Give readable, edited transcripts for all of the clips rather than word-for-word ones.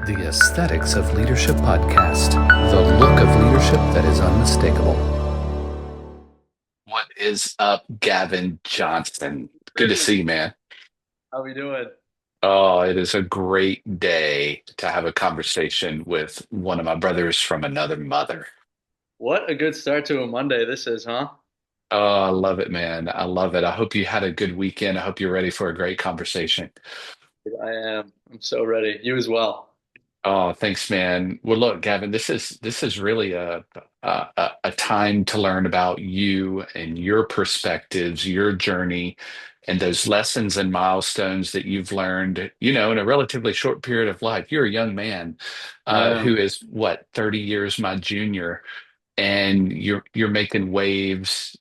The Aesthetics of Leadership podcast, the look of leadership that is unmistakable. What is up, Gavin Johnston? Good to see you, man. How we doing? Oh, it is a great day to have a conversation with one of my brothers from another mother. What a good start to a Monday this is, huh? Oh, I love it, man. I love it. I hope you had a good weekend. I hope you're ready for a great conversation. I am. I'm so ready. You as well. Oh, thanks, man. Well, look, Gavin, this is really a time to learn about you and your perspectives, your journey, and those lessons and milestones that you've learned, in a relatively short period of life. You're a young man I who am. is what, 30 years my junior, and you're making waves.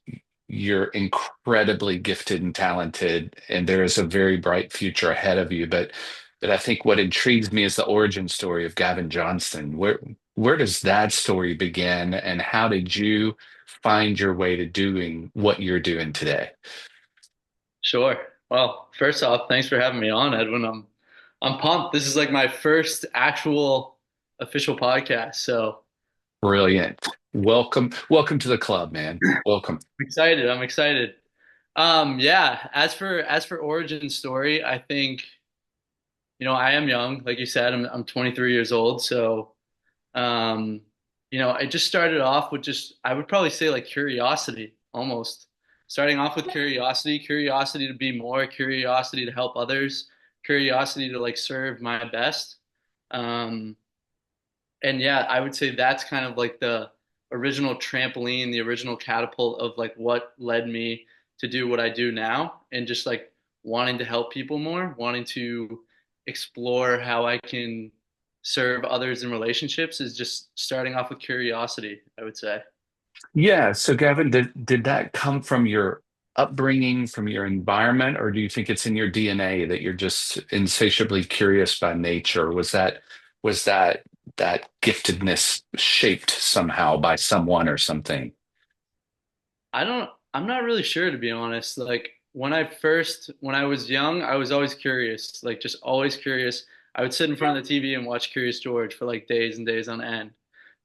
You're incredibly gifted and talented, and there is a very bright future ahead of you. But I think what intrigues me is the origin story of Gavin Johnston. Where does that story begin, and how did you find your way to doing what you're doing today? Sure. Well, first off, thanks for having me on, Edwin. I'm pumped. This is like my first actual official podcast, so Brilliant. Welcome to the club, man. Welcome. I'm excited. I'm excited. Yeah, as for origin story, I think, I am young. Like you said, I'm 23 years old, so Um, it just started off with just, I would probably say like curiosity almost. Starting off with curiosity to be more, curiosity to help others, curiosity to like serve my best. Um, and yeah, I would say that's kind of like the original trampoline, the original catapult of like what led me to do what I do now and just like wanting to help people more, wanting to explore how I can serve others in relationships is just starting off with curiosity, I would say. Yeah, so Gavin, did that come from your upbringing, from your environment, or do you think it's in your DNA that you're just insatiably curious by nature? Was that giftedness shaped somehow by someone or something? I'm not really sure to be honest. Like when I was young, I was always curious, like just always curious. I would sit in front of the TV and watch Curious George for like days and days on end.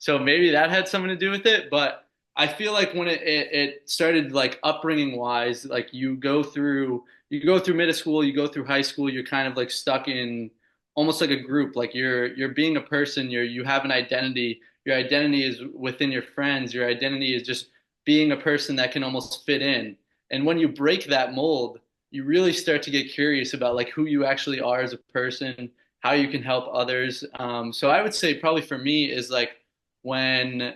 So maybe that had something to do with it, but I feel like when it started like upbringing wise, like you go through middle school, you go through high school, you're kind of like stuck in almost like a group. Like you're being a person, you have an identity. Your identity is within your friends. Your identity is just being a person that can almost fit in. And when you break that mold, you really start to get curious about like who you actually are as a person, how you can help others. So I would say probably for me is like when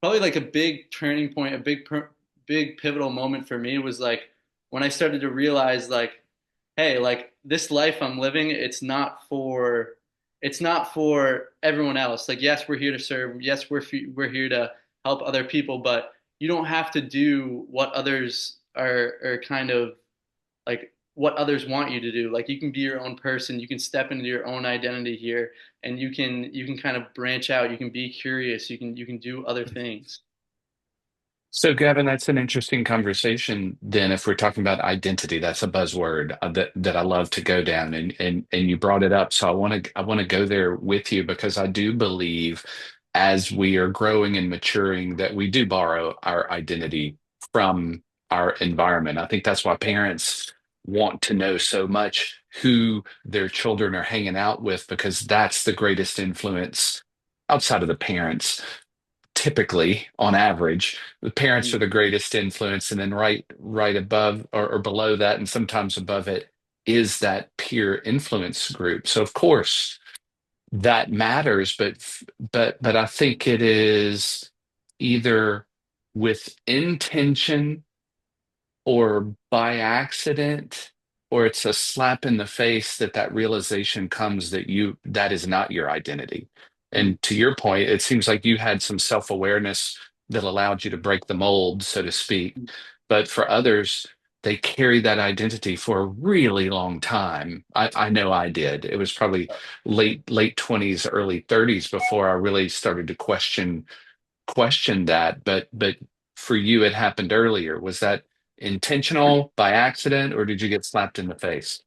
probably like a big turning point, big pivotal moment for me was like when I started to realize like, hey, like this life I'm living, it's not for everyone else. Like yes, we're here to serve. Yes, we're here to help other people, but you don't have to do what others are kind of like what others want you to do. Like you can be your own person, you can step into your own identity here and you can kind of branch out, you can be curious, you can do other things. So, Gavin, that's an interesting conversation. Then, if we're talking about identity, that's a buzzword that I love to go down, and you brought it up. So, I want to go there with you because I do believe, as we are growing and maturing, that we do borrow our identity from our environment. I think that's why parents want to know so much who their children are hanging out with because that's the greatest influence outside of the parents typically on average the parents are the greatest influence, and then right above or below that and sometimes above it is that peer influence group. So of course that matters, but I think it is either with intention or by accident, or it's a slap in the face that realization comes that that is not your identity. Mm. And to your point, it seems like you had some self-awareness that allowed you to break the mold, so to speak. But for others, they carry that identity for a really long time. I know I did. It was probably late 20s, early 30s before I really started to question that. But for you, it happened earlier. Was that intentional by accident, or did you get slapped in the face?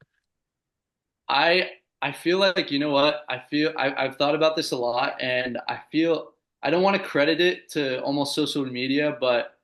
I I feel like, you know what? I've thought about this a lot, and I feel I don't want to credit it to almost social media, but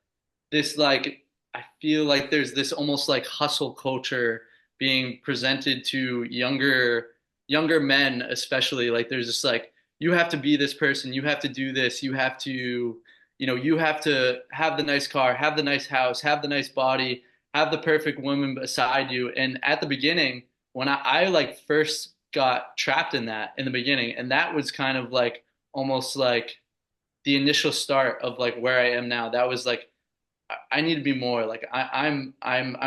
this like I feel like there's this almost like hustle culture being presented to younger men, especially. Like there's just like you have to be this person, you have to do this, you have to, you have to have the nice car, have the nice house, have the nice body, have the perfect woman beside you. And at the beginning, when I like first got trapped in that in the beginning, and that was kind of like almost like the initial start of like where I am now. That was like I need to be more. Like I'm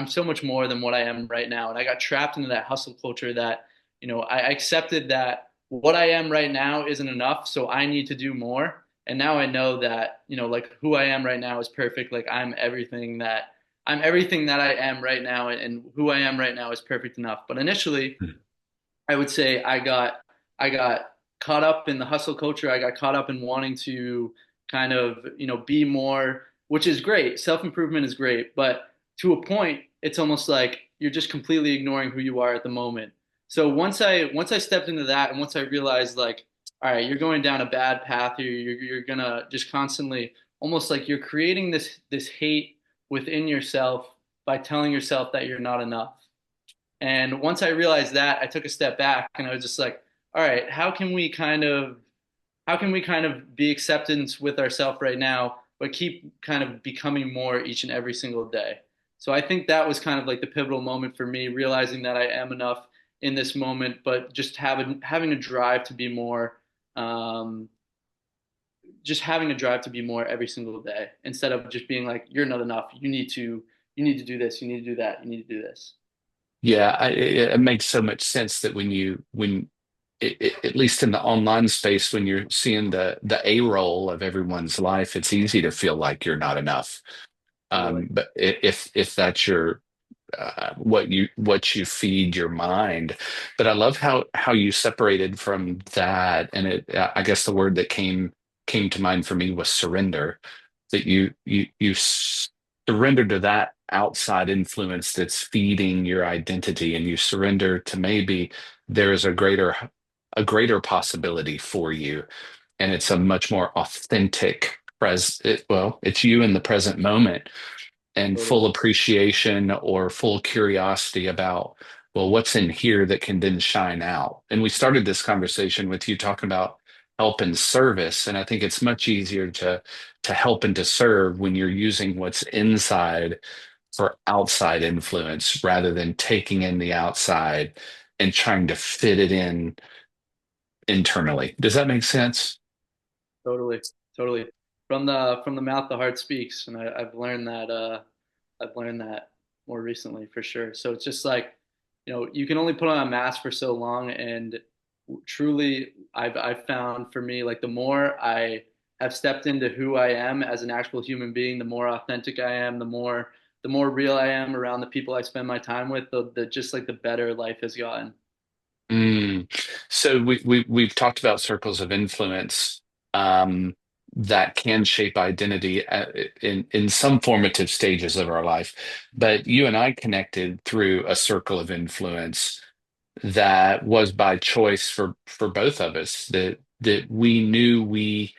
so much more than what I am right now. And I got trapped into that hustle culture that, I accepted that what I am right now isn't enough, so I need to do more. And now I know that, like who I am right now is perfect. Like I'm everything that I am right now, and who I am right now is perfect enough. But initially, I would say I got caught up in the hustle culture. I got caught up in wanting to kind of, be more, which is great. Self-improvement is great, but to a point, it's almost like you're just completely ignoring who you are at the moment. So once I stepped into that, and once I realized like, all right, you're going down a bad path here. You're gonna just constantly, almost like you're creating this hate within yourself by telling yourself that you're not enough. And once I realized that, I took a step back, and I was just like, all right, how can we kind of be acceptance with ourselves right now, but keep kind of becoming more each and every single day. So I think that was kind of like the pivotal moment for me, realizing that I am enough in this moment, but just having a drive to be more, um, just having a drive to be more every single day, instead of just being like, you're not enough. You need to do this. You need to do that. You need to do this. Yeah, it makes so much sense that at least in the online space, when you're seeing the A roll of everyone's life, it's easy to feel like you're not enough. Totally. But if that's your what you feed your mind. But I love how you separated from that, and I guess the word that came to mind for me was surrender. That you surrender to that outside influence that's feeding your identity, and you surrender to maybe there is a greater possibility for you, and it's a much more authentic well, it's you in the present moment and Totally. full appreciation or full curiosity about, well, what's in here that can then shine out. And we started this conversation with you talking about help and service. And I think it's much easier to help and to serve when you're using what's inside for outside influence rather than taking in the outside and trying to fit it in internally. Does that make sense? Totally, totally. From the mouth, the heart speaks, and I've learned that more recently for sure. So it's just like, you can only put on a mask for so long, and truly, I've found for me like the more I have stepped into who I am as an actual human being, the more authentic I am, the more real I am around the people I spend my time with, the just like the better life has gotten. Mm. So we've talked about circles of influence um, that can shape identity in some formative stages of our life. But you and I connected through a circle of influence that was by choice for both of us. That we knew we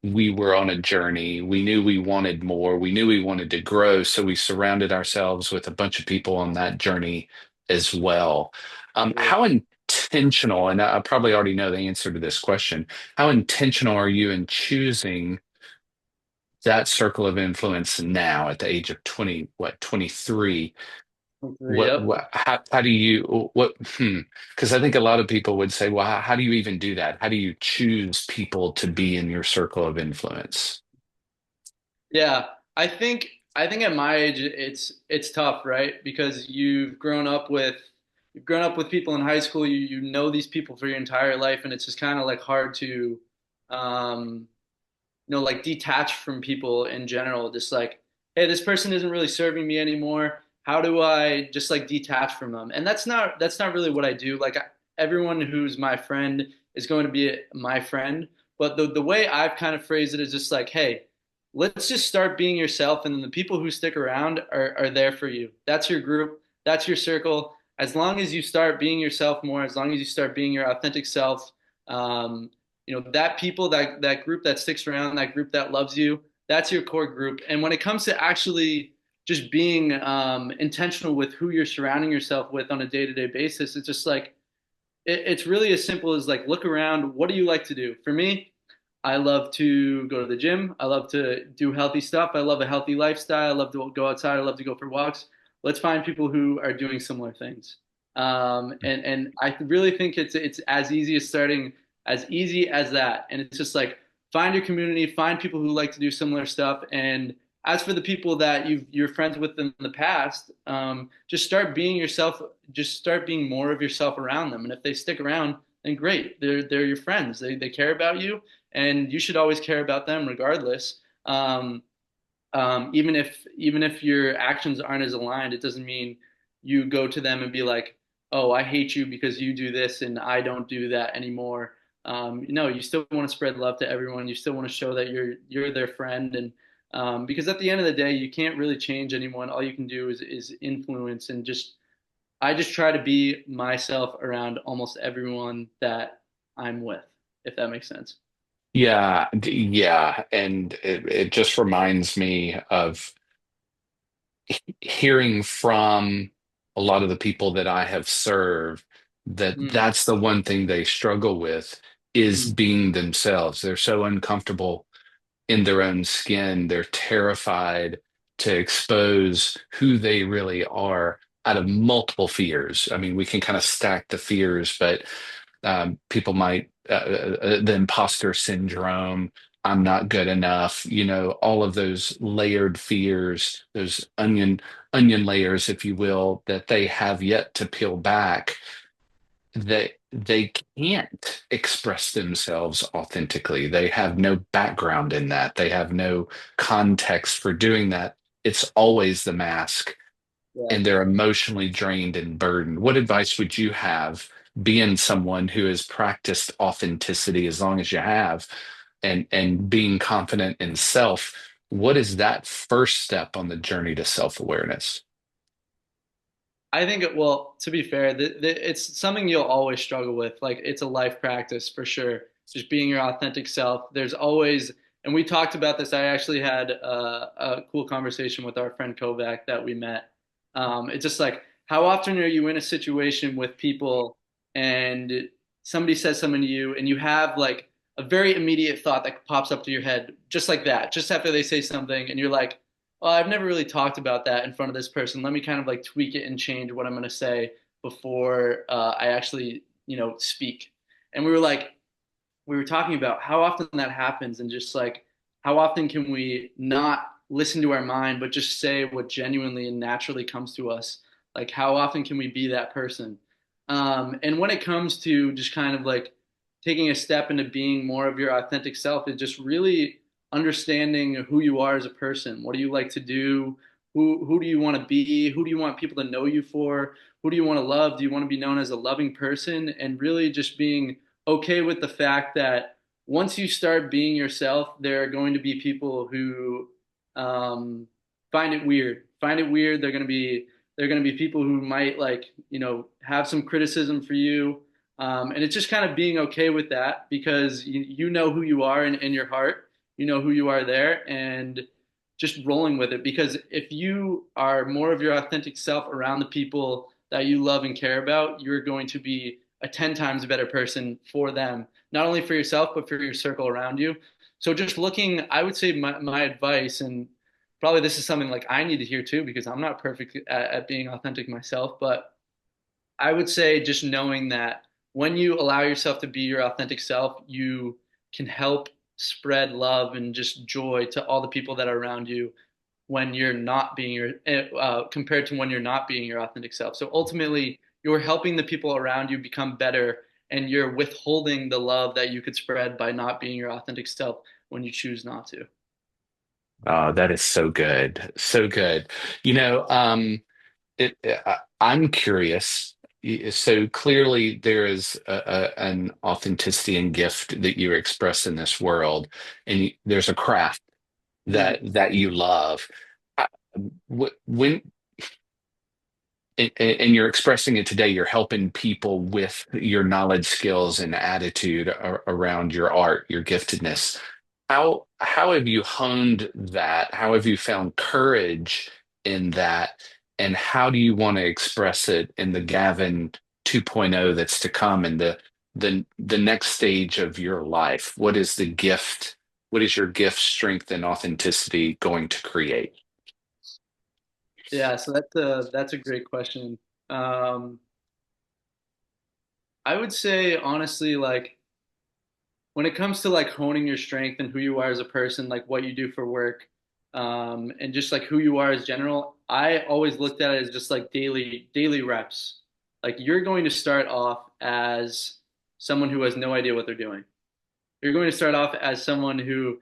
were on a journey. We knew we wanted more. We knew we wanted to grow. So we surrounded ourselves with a bunch of people on that journey as well. How intentional, and I probably already know the answer to this question, how intentional are you in choosing that circle of influence now at the age of 20, what, 23? Yep. How do you, because I think a lot of people would say, well, how do you even do that? How do you choose people to be in your circle of influence? Yeah, I think at my age it's tough, right? Because you've grown up with people in high school, you know these people for your entire life, and it's just kind of like hard to um like detach from people in general. Just like, hey, this person isn't really serving me anymore. How do I just like detach from them? And that's not really what I do. Like everyone who's my friend is going to be my friend, but the way I've kind of phrased it is just like, hey, let's just start being yourself, and then the people who stick around are there for you. That's your group, that's your circle. as long as you start being yourself more, as long as you start being your authentic self, um, that people, that group that sticks around, that group that loves you, that's your core group. And when it comes to actually just being intentional with who you're surrounding yourself with on a day-to-day basis, it's just like it's really as simple as like look around. What do you like to do? For me, I love to go to the gym. I love to do healthy stuff. I love a healthy lifestyle. I love to go outside. I love to go for walks. Let's find people who are doing similar things. And I really think it's as easy as starting as easy as that. And it's just like find your community, find people who like to do similar stuff. And as for the people that you're friends with in the past, just start being yourself. Just start being more of yourself around them. And if they stick around, then great. They're your friends. They care about you, and you should always care about them regardless. Even if your actions aren't as aligned, it doesn't mean you go to them and be like, "Oh, I hate you because you do this and I don't do that anymore." No, you still want to spread love to everyone. You still want to show that you're their friend, and because at the end of the day, you can't really change anyone. All you can do is influence, and just I just try to be myself around almost everyone that I'm with, if that makes sense. Yeah, yeah, and it just reminds me of hearing from a lot of the people that I have served that Mm, that's the one thing they struggle with is mm, being themselves. They're so uncomfortable in their own skin. They're terrified to expose who they really are out of multiple fears. I mean, we can kind of stack the fears, but people might the imposter syndrome, I'm not good enough, all of those layered fears, those onion layers, if you will, that they have yet to peel back, that they can't express themselves authentically. They have no background in that. They have no context for doing that. It's always the mask, yeah. and they're emotionally drained and burdened. What advice would you have, being someone who has practiced authenticity as long as you have, and being confident in self? What is that first step on the journey to self-awareness? I think well, to be fair, it's something you'll always struggle with. Like it's a life practice for sure. Just being your authentic self. There's always, and we talked about this. I actually had a cool conversation with our friend Kovac that we met. It's just like, how often are you in a situation with people and somebody says something to you and you have like a very immediate thought that pops up to your head just like that, just after they say something, and you're like, well, I've never really talked about that in front of this person. Let me kind of like tweak it and change what I'm going to say before I actually, speak. And we were talking about how often that happens, and just like how often can we not listen to our mind, but just say what genuinely and naturally comes to us. Like how often can we be that person? And when it comes to just kind of like taking a step into being more of your authentic self, it just really understanding who you are as a person. What do you like to do? Who do you want to be? Who do you want people to know you for? Who do you want to love? Do you want to be known as a loving person? And really just being okay with the fact that once you start being yourself, there are going to be people who um, find it weird. Find it weird. They're going to be people who might like have some criticism for you. And it's just kind of being okay with that, because you know who you are in your heart, you know who you are there, and just rolling with it. Because if you are more of your authentic self around the people that you love and care about, you're going to be a 10 times better person for them, not only for yourself, but for your circle around you. So just looking, I would say my advice, and probably this is something like I need to hear too, because I'm not perfect at being authentic myself, but I would say just knowing that when you allow yourself to be your authentic self, you can help spread love and just joy to all the people that are around you when you're not being compared to when you're not being your authentic self. So ultimately, you're helping the people around you become better, and you're withholding the love that you could spread by not being your authentic self when you choose not to. Oh, that is so good. So good. You know, I'm curious. So clearly, there is an authenticity and gift that you express in this world, and there's a craft Mm. that you love. Uh, When and you're expressing it today. You're helping people with your knowledge, skills, and attitude around your art, your giftedness. How have you honed that? How have you found courage in that? And how do you want to express it in the Gavin 2.0 that's to come in the next stage of your life? What is the gift? What is your gift, strength, and authenticity going to create? Yeah, so that's a great question. Um, I would say honestly, like when it comes to like honing your strength and who you are as a person, like what you do for work, and just like who you are as general, I always looked at it as just like daily reps. Like you're going to start off as someone who has no idea what they're doing. You're going to start off as someone who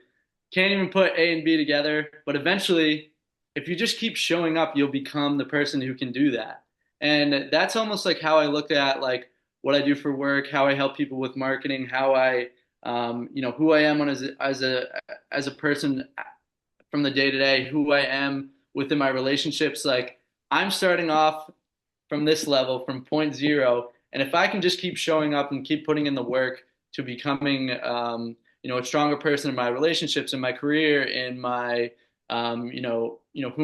can't even put A and B together, but eventually, if you just keep showing up, you'll become the person who can do that. And that's almost like how I look at like what I do for work, how I help people with marketing, how I, who I am as a person from the day to day, who I am within my relationships. Like I'm starting off from this level, from point zero, and if I can just keep showing up and keep putting in the work to becoming, a stronger person in my relationships, in my career, in my, who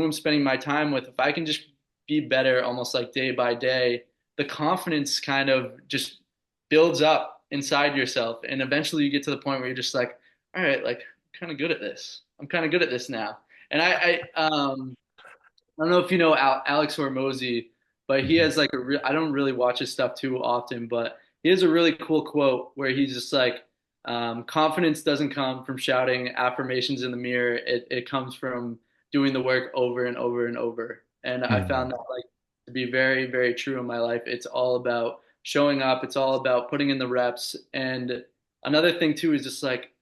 I'm spending my time with. If I can just be better, almost like day by day, the confidence kind of just builds up inside yourself, and eventually you get to the point where you're just like, all right, like I'm kind of good at this. I'm kind of good at this now. And I don't know if you know Alex Hormozy, but he has like I don't really watch his stuff too often, but he has a really cool quote where he's just like, confidence doesn't come from shouting affirmations in the mirror. It comes from doing the work over and over and over. And I found Mhm. that like to be very, very true in my life. It's all about showing up. It's all about putting in the reps. And another thing too is just like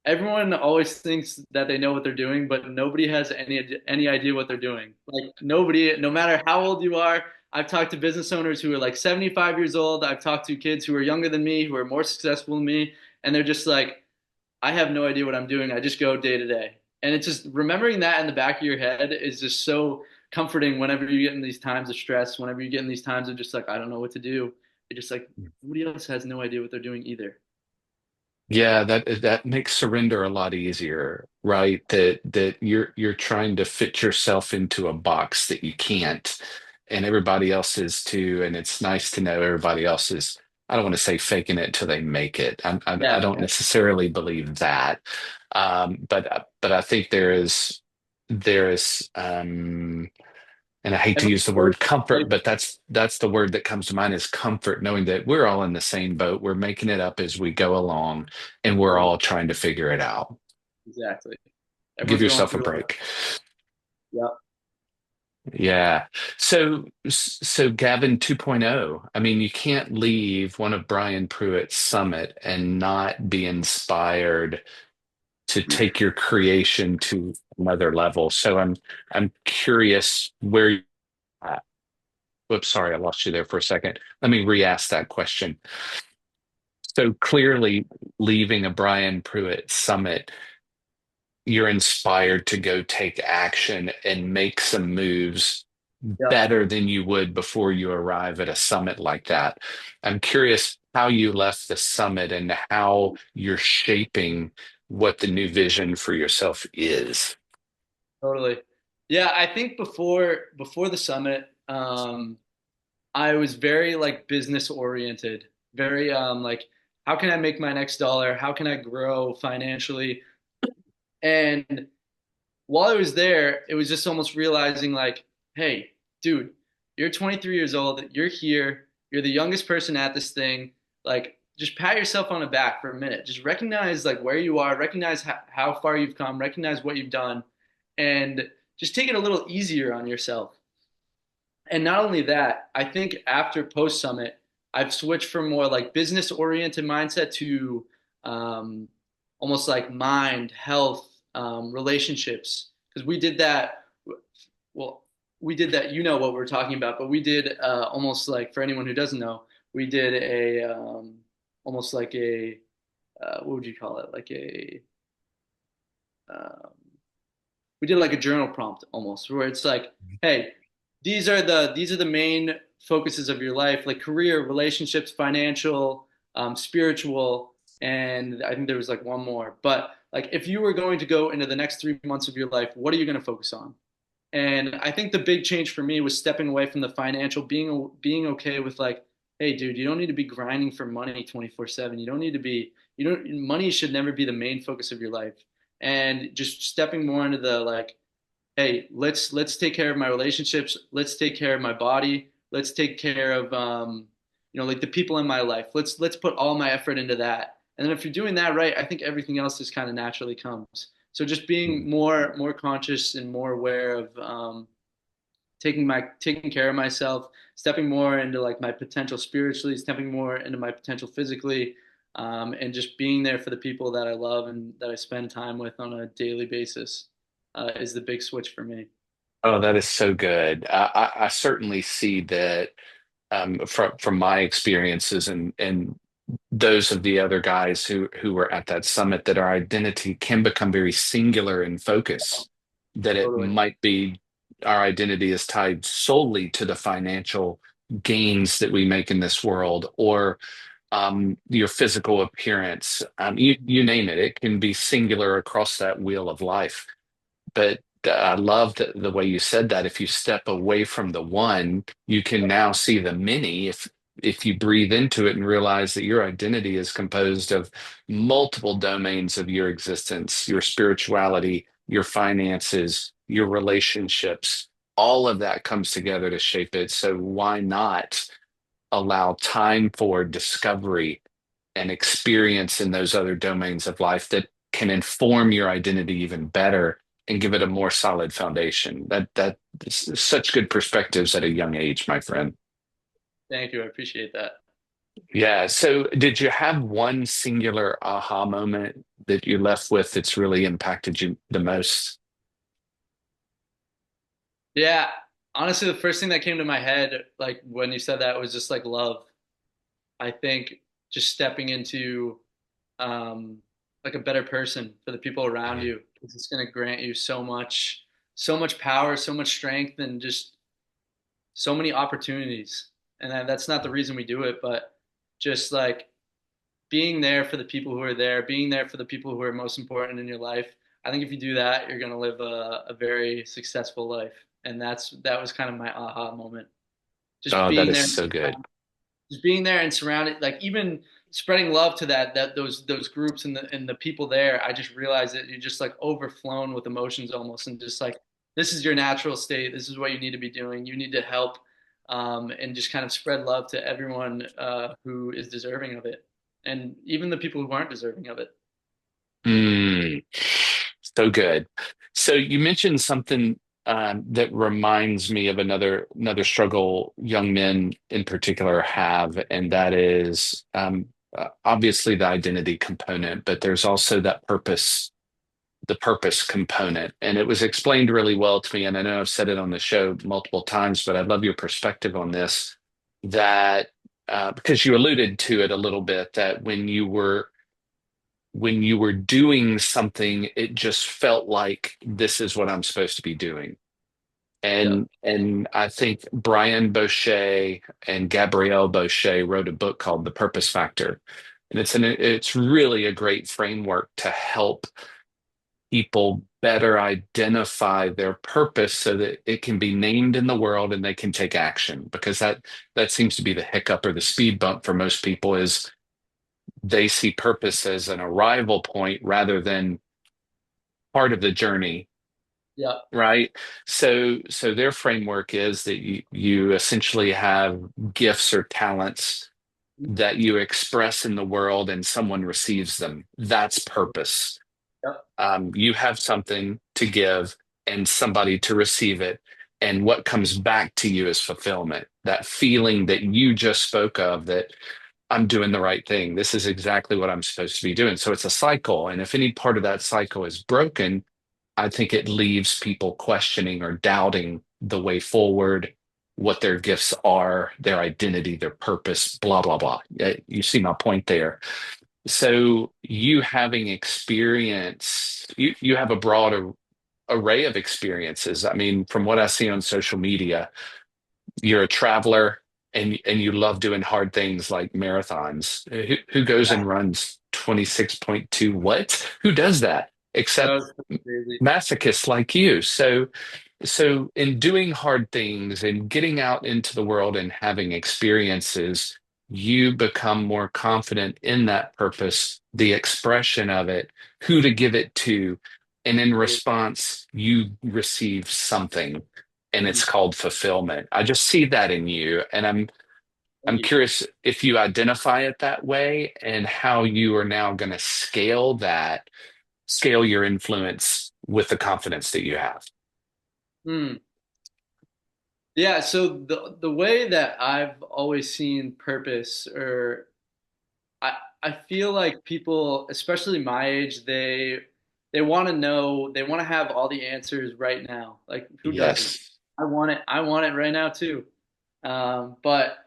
everyone always thinks that they know what they're doing, but nobody has any idea what they're doing. Like nobody, no matter how old you are. I've talked to business owners who are like 75 years old. I've talked to kids who are younger than me, who are more successful than me, and they're just like, I have no idea what I'm doing. I just go day to day. And it's just remembering that in the back of your head is just so comforting whenever you get in these times of stress, whenever you get in these times of just like, I don't know what to do. You're just like, nobody else has no idea what they're doing either. Yeah, that makes surrender a lot easier, right? That you're trying to fit yourself into a box that you can't, and everybody else is too. And it's nice to know everybody else is, I don't want to say faking it till they make it. I Yeah, don't necessarily believe that. But I think there is, and I hate to use the word comfort, but that's the word that comes to mind is comfort, knowing that we're all in the same boat. We're making it up as we go along, and we're all trying to figure it out. exactly. Give Everyone's going yourself a through like, break. yeah. Yeah. So Gavin 2.0, I mean, you can't leave one of Brian Pruitt's summit and not be inspired to take your creation to another level. So I'm curious where you're at. Whoops, sorry, I lost you there for a second. Let me re-ask that question. So clearly, leaving a Brian Pruitt summit, you're inspired to go take action and make some moves Yeah, better than you would before you arrive at a summit like that. I'm curious how you left the summit and how you're shaping what the new vision for yourself is. totally. Yeah, I think before the summit, I was very like business oriented, very like how can I make my next dollar? How can I grow financially? And while I was there, it was just almost realizing like, hey, dude, you're 23 years old, you're here, you're the youngest person at this thing. Like, just pat yourself on the back for a minute. Just recognize like where you are, recognize how far you've come, recognize what you've done, and just take it a little easier on yourself. And not only that, I think after post summit, I've switched from more like business oriented mindset to um, almost like mind, health, relationships. Because we did that. Well, we did that. You know what we're talking about, but we did almost like for anyone who doesn't know, we did a almost like a what would you call it? Like a um, we did like a journal prompt almost, where it's like, hey, these are the main focuses of your life, like career, relationships, financial, spiritual, and I think there was like one more. But like if you were going to go into the next 3 months of your life, what are you going to focus on? And I think the big change for me was stepping away from the financial, being okay with like, hey, dude, you don't need to be grinding for money 24/7. You don't need to be, you don't, money should never be the main focus of your life. And just stepping more into the like, hey, let's take care of my relationships. Let's take care of my body. Let's take care of like the people in my life. Let's put all my effort into that. And then if you're doing that right, I think everything else just kind of naturally comes. So just being more conscious and more aware of taking care of myself, stepping more into like my potential spiritually, stepping more into my potential physically, and just being there for the people that I love and that I spend time with on a daily basis is the big switch for me. Oh, that is so good. I certainly see that from my experiences and those of the other guys who were at that summit that our identity can become very singular in focus, that it Totally. might be our identity is tied solely to the financial gains that we make in this world or your physical appearance. You name it, it can be singular across that wheel of life. But I love the way you said that. If you step away from the one, you can now see the many. If you breathe into it and realize that your identity is composed of multiple domains of your existence, your spirituality, your finances, your relationships, all of that comes together to shape it. So why not allow time for discovery and experience in those other domains of life that can inform your identity even better and give it a more solid foundation. That is such good perspectives at a young age, my friend. Thank you. I appreciate that. Yeah. So did you have one singular aha moment that you left with that's really impacted you the most? Yeah. Honestly, the first thing that came to my head, like when you said that, was just like love. I think just stepping into um, like a better person for the people around Mm. you. It's going to grant you so much power, so much strength, and just so many opportunities. And that's not the reason we do it, but just like being there for the people who are there, being there for the people who are most important in your life. I think if you do that, you're going to live a very successful life. And that was kind of my aha moment. Just Oh, that being is there, so good. just being there and surrounded, like even spreading love to those groups and the people there. I just realized that you're just like overflown with emotions almost, and just like this is your natural state. This is what you need to be doing. You need to help, and just kind of spread love to everyone who is deserving of it, and even the people who aren't deserving of it. Mm, so good. So you mentioned something that reminds me of another struggle young men in particular have, and that is obviously the identity component, but there's also that the purpose component. And it was explained really well to me, and I know I've said it on the show multiple times, but I'd love your perspective on this. That because you alluded to it a little bit, that when you were doing something, it just felt like this is what I'm supposed to be doing. Yep. And I think Brian Boucher and Gabrielle Boucher wrote a book called The Purpose Factor. And it's really a great framework to help people better identify their purpose so that it can be named in the world and they can take action. Because that seems to be the hiccup or the speed bump for most people is they see purpose as an arrival point rather than part of the journey, Yep. right? So their framework is that you essentially have gifts or talents that you express in the world and someone receives them. That's purpose. Yep. You have something to give and somebody to receive it. And what comes back to you is fulfillment. That feeling that you just spoke of that I'm doing the right thing. This is exactly what I'm supposed to be doing. So it's a cycle. And if any part of that cycle is broken, I think it leaves people questioning or doubting the way forward, what their gifts are, their identity, their purpose, blah, blah, blah. You see my point there. So you having experience, you have a broader array of experiences. I mean, from what I see on social media, you're a traveler and you love doing hard things like marathons. Who goes Yeah, and runs 26.2? What? Who does that? that Except was crazy. masochists like you. So in doing hard things and getting out into the world and having experiences, you become more confident in that purpose, the expression of it, who to give it to, and in response, you receive something, and Mhm. it's called fulfillment. I just see that in you, and I'm Thank you. curious if you identify it that way and how you are now going to scale your influence with the confidence that you have. Hmm. Yeah, so the way that I've always seen purpose, or I feel like people, especially my age, they want to know, they want to have all the answers right now. Like who doesn't? Yes. I want it right now too. But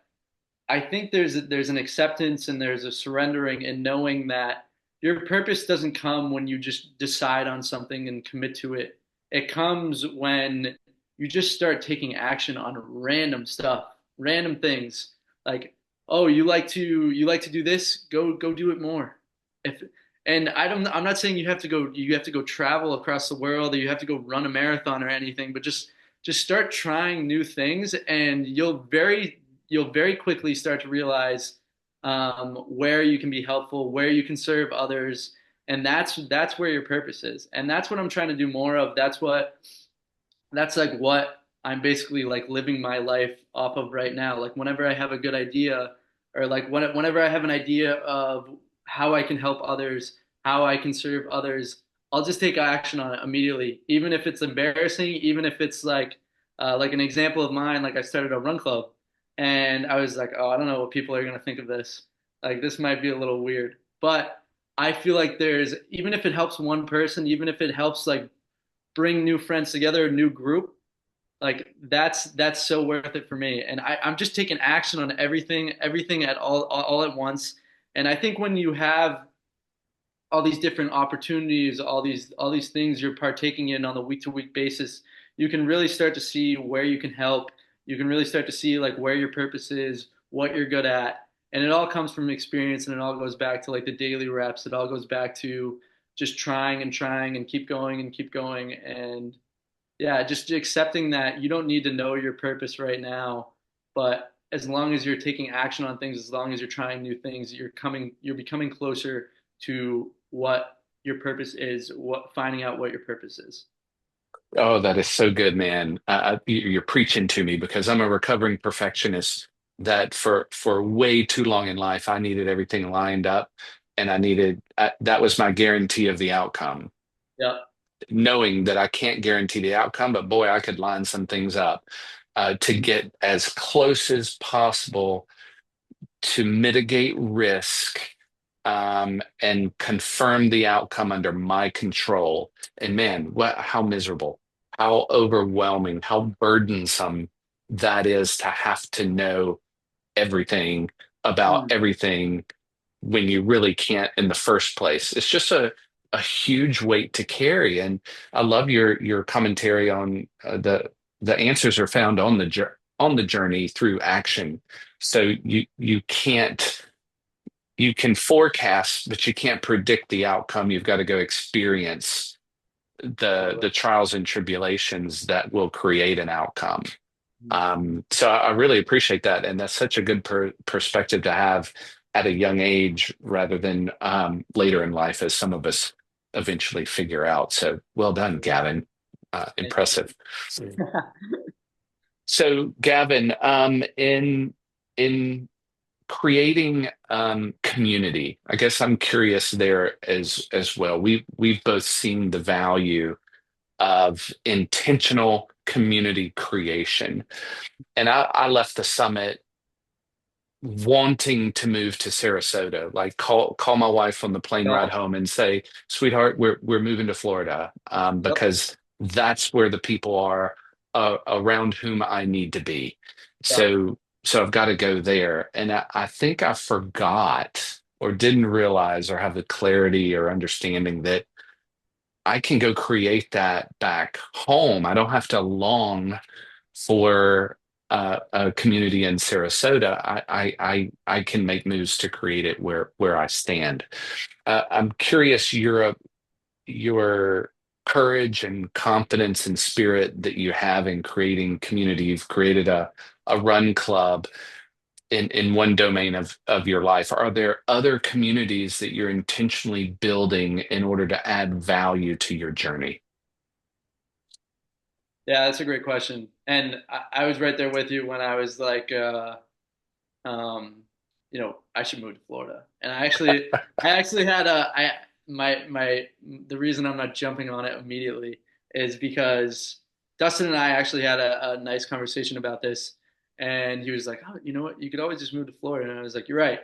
I think there's an acceptance and there's a surrendering in knowing that your purpose doesn't come when you just decide on something and commit to it. It comes when you just start taking action on random stuff, random things. Like, oh, you like to do this? Go do it more. If and I'm not saying you have to go travel across the world or you have to go run a marathon or anything, but just start trying new things and you'll very quickly start to realize where you can be helpful, where you can serve others, and that's where your purpose is. And that's what I'm trying to do more of. That's like what I'm basically like living my life off of right now. Like whenever I have a good idea, or like whenever I have an idea of how I can help others, how I can serve others, I'll just take action on it immediately, even if it's embarrassing, even if it's like an example of mine. Like I started a run club, and I was like, oh, I don't know what people are gonna think of this. Like this might be a little weird, but I feel like there's even if it helps one person, even if it helps like bring new friends together, a new group, like that's so worth it for me. And I'm just taking action on everything at all at once. And I think when you have all these different opportunities, all these things you're partaking in on a week to week basis, you can really start to see where you can help. You can really start to see like where your purpose is, what you're good at. And it all comes from experience and it all goes back to like the daily reps. It all goes back to just trying and keep going and keep going. And yeah, just accepting that you don't need to know your purpose right now, but as long as you're taking action on things, as long as you're trying new things, you're becoming closer to what your purpose is, what finding out what your purpose is. Oh, that is so good, man. You're preaching to me because I'm a recovering perfectionist that for way too long in life, I needed everything lined up and that was my guarantee of the outcome, Yeah. knowing that I can't guarantee the outcome, but boy, I could line some things up to get as close as possible to mitigate risk and confirm the outcome under my control. And man, how miserable, how overwhelming, how burdensome that is to have to know everything about Mm. everything when you really can't in the first place. It's just a huge weight to carry. And I love your commentary on the answers are found on on the journey through action. So you can forecast, but you can't predict the outcome. You've got to go experience the trials and tribulations that will create an outcome. So I really appreciate that, and that's such a good perspective to have at a young age rather than later in life, as some of us eventually figure out. So well done, Gavin. Thank Impressive. you. So, Gavin, in creating community, I guess I'm curious there as well. We've both seen the value of intentional community creation. And I left the summit wanting to move to Sarasota, like call my wife on the plane ride Yeah. home and say, "Sweetheart, we're moving to Florida," Yep. because that's where the people are around whom I need to be. Yeah. So I've got to go there, and I think I forgot or didn't realize or have the clarity or understanding that I can go create that back home. I don't have to long for a community in Sarasota. I can make moves to create it where I stand. I'm curious your courage and confidence and spirit that you have in creating community. You've created a run club in one domain of your life. Are there other communities that you're intentionally building in order to add value to your journey? Yeah, that's a great question. And I was right there with you when I was like, um, I should move to Florida. And I actually had the reason I'm not jumping on it immediately is because Dustin and I actually had a nice conversation about this. And he was like, oh, you know what? You could always just move to Florida. And I was like, you're right.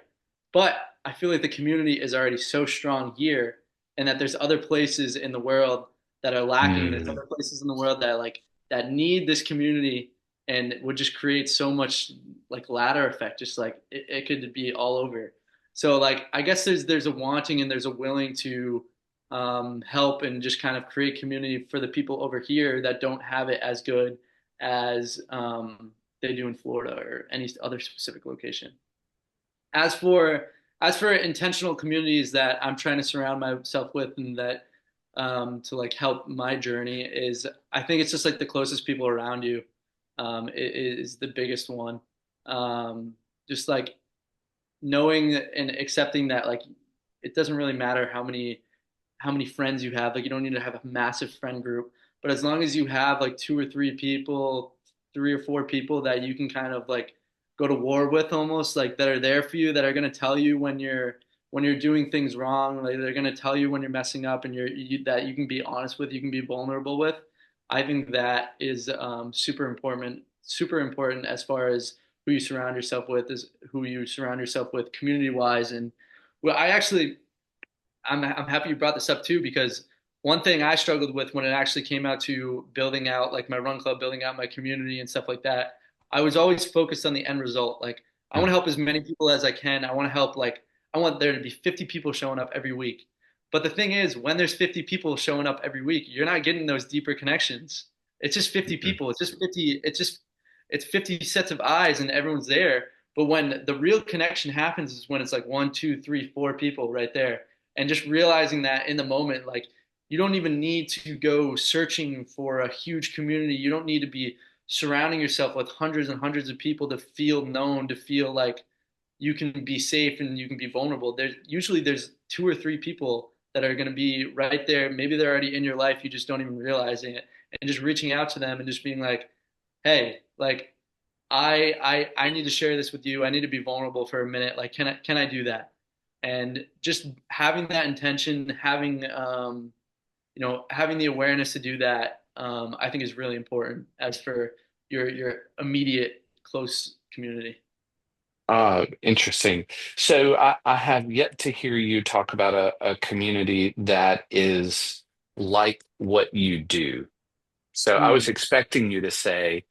But I feel like the community is already so strong here, and that there's other places in the world that are lacking. There's Mm, other places in the world that need this community and would just create so much like ladder effect, just like it could be all over. So like I guess there's a wanting and there's a willing to help and just kind of create community for the people over here that don't have it as good as they do in Florida or any other specific location. As for intentional communities that I'm trying to surround myself with and that to like help my journey is I think it's just like the closest people around you is the biggest one. Just like knowing and accepting that like it doesn't really matter how many friends you have. Like you don't need to have a massive friend group, but as long as you have like two or three people, three or four people that you can kind of like go to war with almost like that are there for you, that are going to tell you when you're doing things wrong, like they're going to tell you when you're messing up and that you can be honest with, you can be vulnerable with. I think that is super important as far as who you surround yourself with is who you surround yourself with community wise. And well, I'm happy you brought this up too, because one thing I struggled with when it actually came out to building out like my run club, building out my community and stuff like that, I was always focused on the end result. Like I want to help as many people as I can. I want to help like I want there to be 50 people showing up every week. But the thing is, when there's 50 people showing up every week, you're not getting those deeper connections. It's just 50 mhm. people. It's 50 sets of eyes and everyone's there. But when the real connection happens is when it's like one, two, three, four people right there, and just realizing that in the moment, like you don't even need to go searching for a huge community. You don't need to be surrounding yourself with hundreds and hundreds of people to feel known, to feel like you can be safe and you can be vulnerable. There's two or three people that are going to be right there. Maybe they're already in your life. You just don't even realizing it, and just reaching out to them and just being like, hey, like I need to share this with you. I need to be vulnerable for a minute. Like, can I do that? And just having that intention, having the awareness to do that, I think is really important as for your immediate close community. Interesting. So I have yet to hear you talk about a community that is like what you do. So I was Mm. expecting you to say,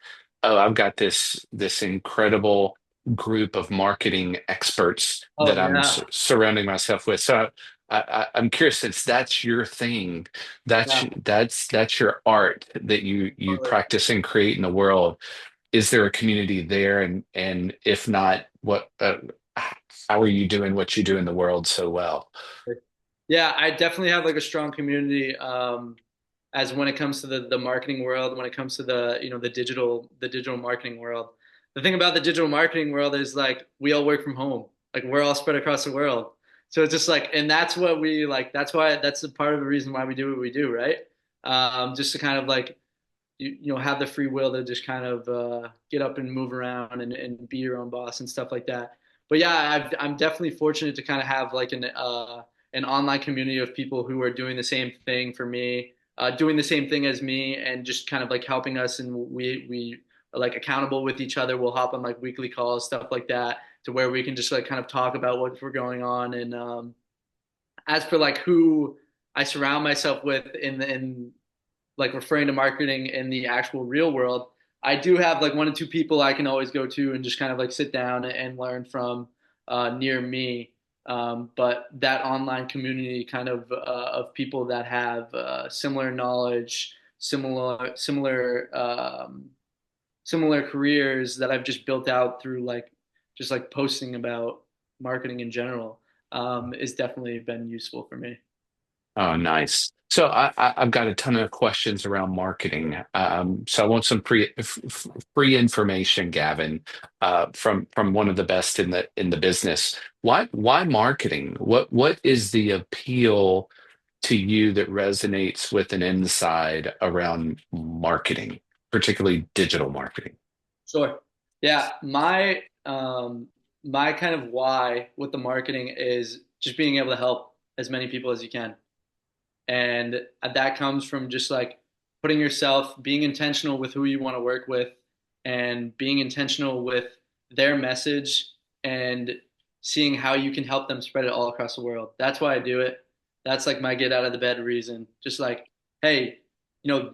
"Oh, I've got this incredible group of marketing experts Oh that I'm yeah, surrounding myself with." So I'm curious, since that's your thing, yeah, that's your art that you totally. practice and create in the world. Is there a community there? And if not, what how are you doing what you do in the world so well? Yeah, I definitely have like a strong community as when it comes to the marketing world, when it comes to the digital marketing world. The thing about the digital marketing world is like we all work from home. Like we're all spread across the world. So it's just like, and that's what we like, that's a part of the reason why we do what we do, right? Just to kind of like have the free will to just kind of get up and move around and be your own boss and stuff like that. But yeah, I'm definitely fortunate to kind of have like an online community of people who are doing the same thing for me, doing the same thing as me, and just kind of like helping us. And we are like accountable with each other. We'll hop on like weekly calls, stuff like that, to where we can just like kind of talk about what's going on. And as for like who I surround myself with in like referring to marketing in the actual real world, I do have like one or two people I can always go to and just kind of like sit down and learn from near me. But that online community kind of people that have similar knowledge, similar careers that I've just built out through like just like posting about marketing in general is definitely been useful for me. Oh, nice. So I've got a ton of questions around marketing. So I want some free information, Gavin, from one of the best in the business. Why marketing? What is the appeal to you that resonates with an inside around marketing, particularly digital marketing? Sure. Yeah, my kind of why with the marketing is just being able to help as many people as you can. And that comes from just like putting yourself, being intentional with who you want to work with and being intentional with their message and seeing how you can help them spread it all across the world. That's why I do it. That's like my get out of the bed reason. Just like, hey,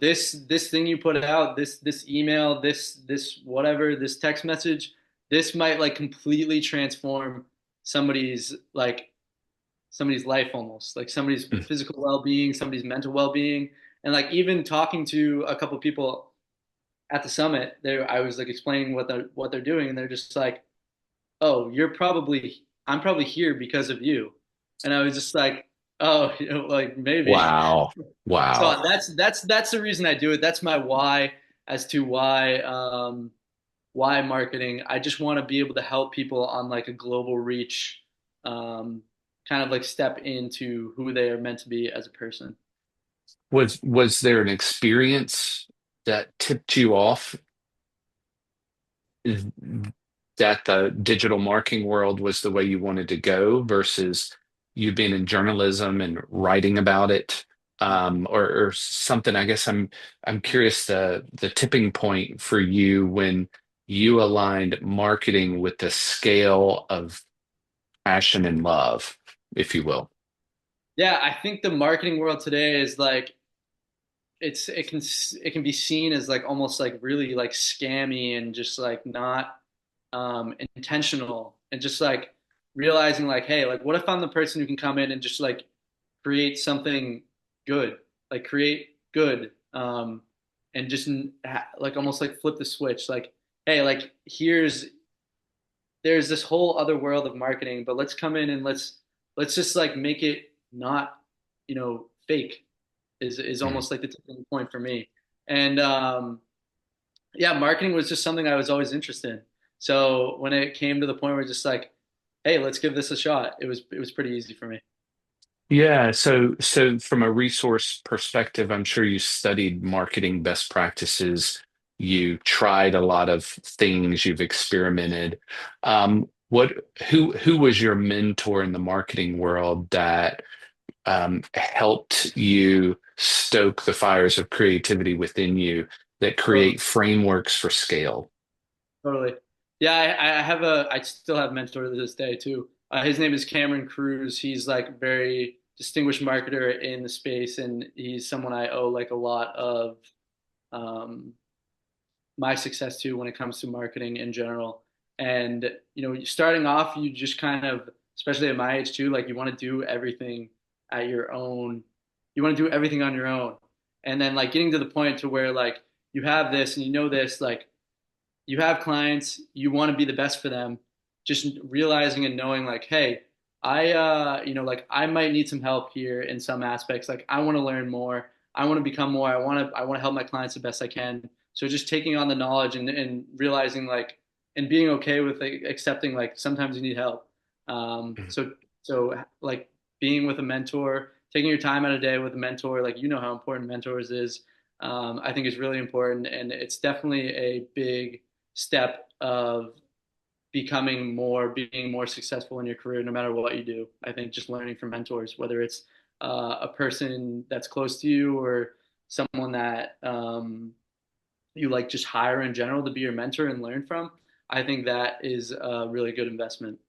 this thing you put out, this email, this whatever, this text message, this might like completely transform somebody's like somebody's life almost like somebody's physical well-being, somebody's mental well-being. And like even talking to a couple of people at the summit there, I was like explaining what they're doing and they're just like, oh, I'm probably here because of you. And I was just like, oh, like maybe. Wow. So Wow. that's the reason I do it. That's my why as to why marketing. I just want to be able to help people on like a global reach, um, kind of like step into who they are meant to be as a person. Was there an experience that tipped you off that the digital marketing world was the way you wanted to go versus you being in journalism and writing about it, or something? I guess I'm curious the tipping point for you when you aligned marketing with the scale of passion and love, if you will. Yeah, I think the marketing world today is like it can be seen as like almost like really like scammy and just like not intentional and just like realizing like, hey, like what if I'm the person who can come in and just like create something good, like create good, and just like almost like flip the switch, like, hey, like there's this whole other world of marketing, but let's come in and let's just like make it not, fake is Mm. almost like the tipping point for me. And yeah, marketing was just something I was always interested in. So when it came to the point where just like, hey, let's give this a shot, it was pretty easy for me. Yeah, so from a resource perspective, I'm sure you studied marketing best practices. You tried a lot of things, you've experimented. What who was your mentor in the marketing world that helped you stoke the fires of creativity within you that Totally. create frameworks for scale? Totally. Yeah, I still have a mentor to this day too. His name is Cameron Cruz. He's like very distinguished marketer in the space, and he's someone I owe like a lot of um, my success to when it comes to marketing in general. And starting off, you just kind of, especially at my age too, like you want to do everything at your own. You want to do everything on your own, and then like getting to the point to where like you have this and you know this, like you have clients, you want to be the best for them, just realizing and knowing like, hey, like I might need some help here in some aspects. Like I want to learn more. I want to become more. I want to help my clients the best I can. So just taking on the knowledge and realizing like and being okay with like, accepting like sometimes you need help. So like being with a mentor, taking your time out of day with a mentor, like how important mentors is. I think is really important, and it's definitely a big step of being more successful in your career, no matter what you do. I think just learning from mentors, whether it's a person that's close to you or someone that you like just hire in general to be your mentor and learn from, I think that is a really good investment.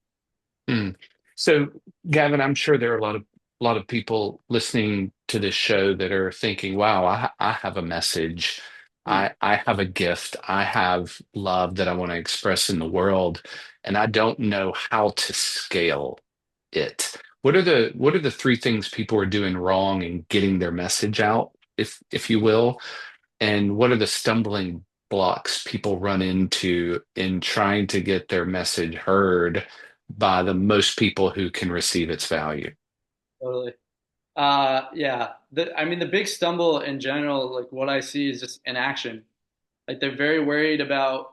Mm. So, Gavin, I'm sure there are a lot of people listening to this show that are thinking, "Wow, I have a message. Hmm. I have a gift. I have love that I want to express in the world, and I don't know how to scale." it? What are the three things people are doing wrong in getting their message out, if you will? And what are the stumbling blocks people run into in trying to get their message heard by the most people who can receive its value? Totally. Yeah. I mean, the big stumble in general, like what I see is just inaction. Like they're very worried about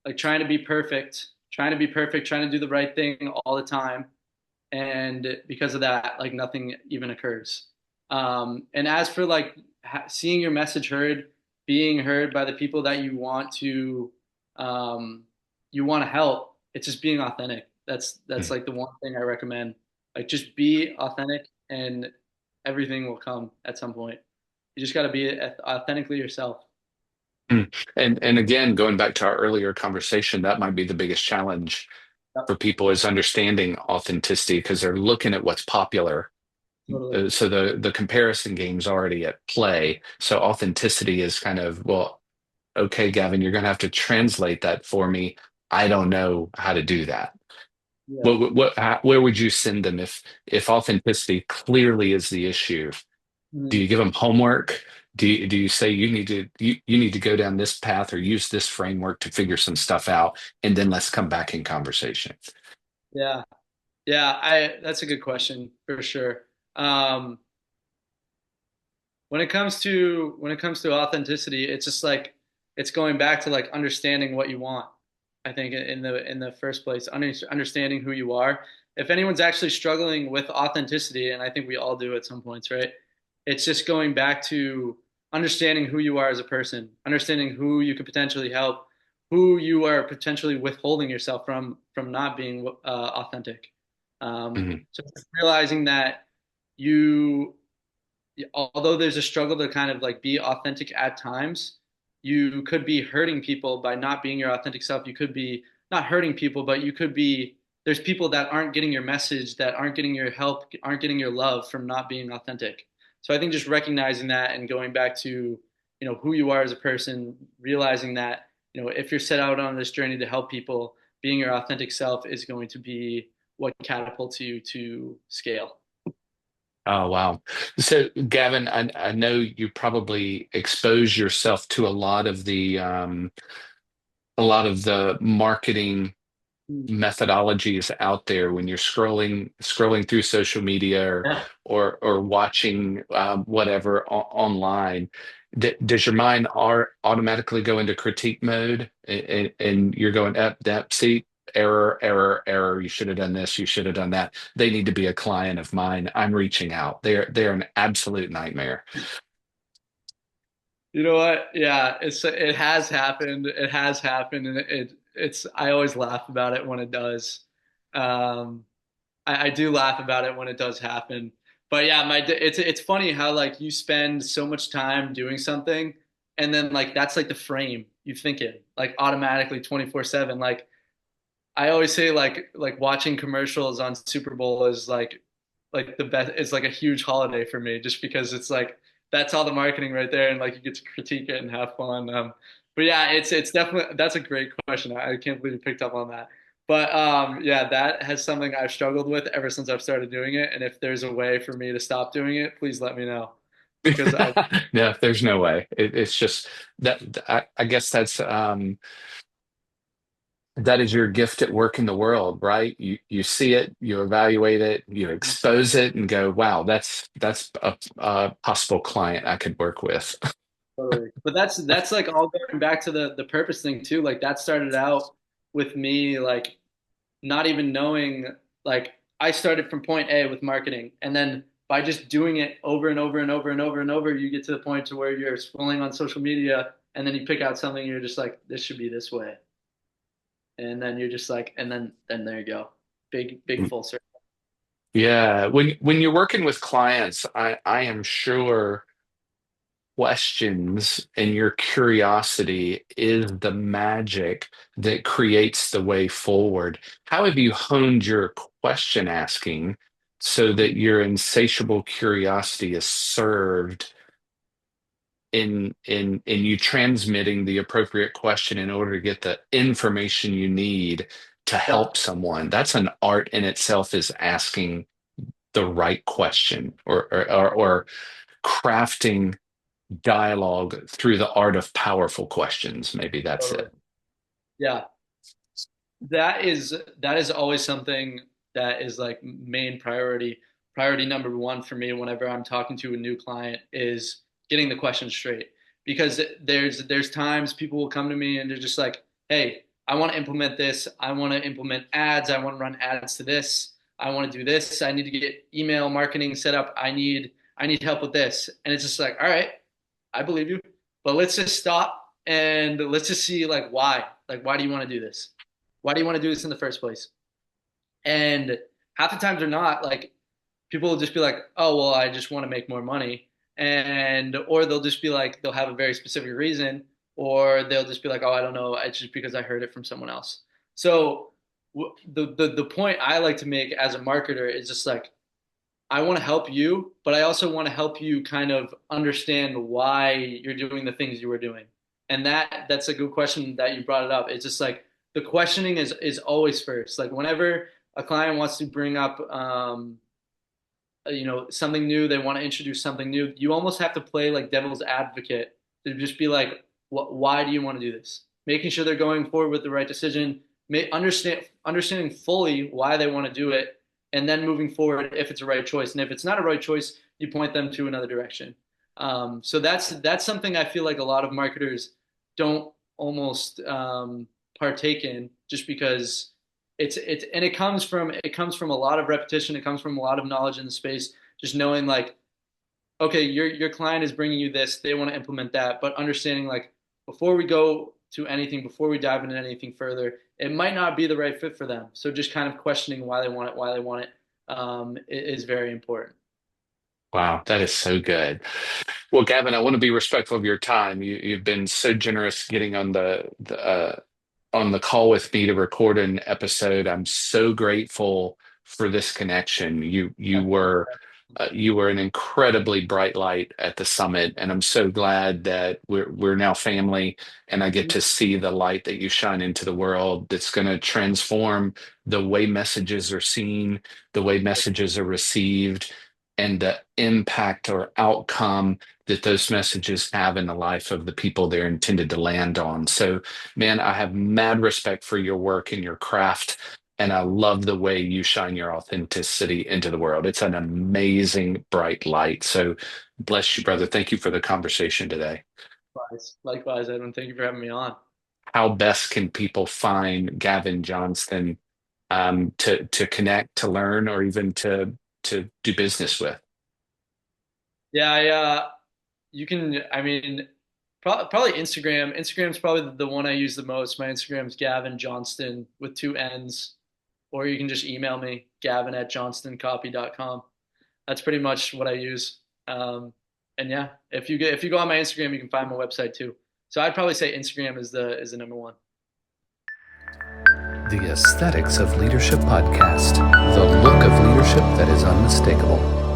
like trying to be perfect, trying to do the right thing all the time. And because of that, like nothing even occurs. And as for like seeing your message heard, being heard by the people that um, you want to help, it's just being authentic. That's like the one thing I recommend. Like just be authentic, and everything will come at some point. You just got to be authentically yourself. Mm. And again, going back to our earlier conversation, that might be the biggest challenge Yep, for people is understanding authenticity because they're looking at what's popular. totally. So the comparison game's already at play. So authenticity is kind of, well, okay, Gavin, you're going to have to translate that for me. I don't know how to do that. Yeah. Where would you send them if authenticity clearly is the issue? Do Mhm. you give them homework? Do you say you need to go down this path or use this framework to figure some stuff out, and then let's come back in conversation? Yeah. Yeah. I That's a good question for sure. Um, when it comes to authenticity, it's just like it's going back to like understanding what you want. I think in the first place, understanding who you are. If anyone's actually struggling with authenticity, and I think we all do at some points, right? It's just going back to understanding who you are as a person, understanding who you could potentially help, who you are potentially withholding yourself from not being authentic. Mhm. So realizing that you although there's a struggle to kind of like be authentic at times, you could be hurting people by not being your authentic self. You could be not hurting people, but you could be there's people that aren't getting your message, that aren't getting your help, aren't getting your love from not being authentic. So I think just recognizing that and going back to, who you are as a person, realizing that, if you're set out on this journey to help people, being your authentic self is going to be what catapults you to scale. Oh, wow. So, Gavin, I know you probably expose yourself to a lot of the marketing methodologies out there when you're scrolling through social media Yeah. or watching whatever online. Does your mind automatically go into critique mode and you're going up that see error error error, you should have done this, you should have done that, they need to be a client of mine, I'm reaching out, they're an absolute nightmare. You know what? Yeah, it has happened. It has happened, and it's I always laugh about it when it does. Um, I do laugh about it when it does happen. But yeah, it's funny how like you spend so much time doing something, and then like that's like the frame you think it like automatically 24/7. Like I always say like watching commercials on Super Bowl is like the best. It's like a huge holiday for me just because it's like that's all the marketing right there, and like you get to critique it and have fun. But yeah, it's definitely that's a great question. I can't believe you picked up on that. But yeah, that has something I've struggled with ever since I've started doing it. And if there's a way for me to stop doing it, please let me know because I No, there's no way. It's just that I guess that is your gift at work in the world, right? You see it, you evaluate it, you expose it, and go, "Wow, that's a possible client I could work with." totally. But that's like all going back to the purpose thing too. Like that started out with me like not even knowing like I started from point A with marketing and then by just doing it over and over and over and over and over you get to the point to where you're scrolling on social media and then you pick out something and you're just like this should be this way and then you're just like and then there you go big full circle. Yeah, when you're working with clients, I am sure questions and your curiosity is the magic that creates the way forward. How have you honed your question asking so that your insatiable curiosity is served in you transmitting the appropriate question in order to get the information you need to Yeah, help someone. That's an art in itself, is asking the right question, or crafting dialogue through the art of powerful questions. Maybe that's totally. it. Yeah, that is always something that is like main priority. Priority number one for me whenever I'm talking to a new client is getting the question straight. Because there's times people will come to me and they're just like, "Hey, I want to implement this. I want to implement ads. I want to run ads to this. I want to do this. I need to get email marketing set up. I need help with this." And it's just like, "All right, I believe you, but let's just stop and let's just see like why. Like why do you want to do this? Why do you want to do this in the first place?" And half the times they're not like people will just be like, "Oh, well, I just want to make more money." And or they'll just be like they'll have a very specific reason or they'll just be like, "Oh, I don't know, it's just because I heard it from someone else." So the point I like to make as a marketer is just like I want to help you, but I also want to help you kind of understand why you're doing the things you were doing. And that's a good question that you brought it up. It's just like the questioning is always first. Like whenever a client wants to bring up something new, they want to introduce something new, you almost have to play like devil's advocate to just be like, why do you want to do this? Making sure they're going forward with the right decision, understanding fully why they want to do it, and then moving forward if it's a right choice. And if it's not a right choice, you point them to another direction. So that's something I feel like a lot of marketers don't almost partake in just because it's and it comes from a lot of repetition. It comes from a lot of knowledge in the space. Just knowing like, okay, your client is bringing you this, they want to implement that, but understanding like before we go to anything, before we dive into anything further, it might not be the right fit for them. So just kind of questioning why they want it, is very important. Wow, that is so good. Well, Gavin, I want to be respectful of your time. You've been so generous getting on the call with me to record an episode. I'm so grateful for this connection. You were an incredibly bright light at the summit, and I'm so glad that we're now family, and I get to see the light that you shine into the world that's going to transform the way messages are seen, the way messages are received, and the impact or outcome that those messages have in the life of the people they're intended to land on. So, man, I have mad respect for your work and your craft. And I love the way you shine your authenticity into the world. It's an amazing bright light. So bless you, brother. Thank you for the conversation today. Likewise, Edwin. Thank you for having me on. How best can people find Gavin Johnston, to connect, to learn, or even to do business with? Yeah, you can. I mean, probably Instagram. Instagram's probably the one I use the most. My Instagram's Gavin Johnston with two N's, or you can just email me, gavin@johnstoncopy.com. That's pretty much what I use. And yeah, if you go on my Instagram, you can find my website too. So I'd probably say Instagram is the number one. The Aesthetics of Leadership podcast, the look of leadership that is unmistakable.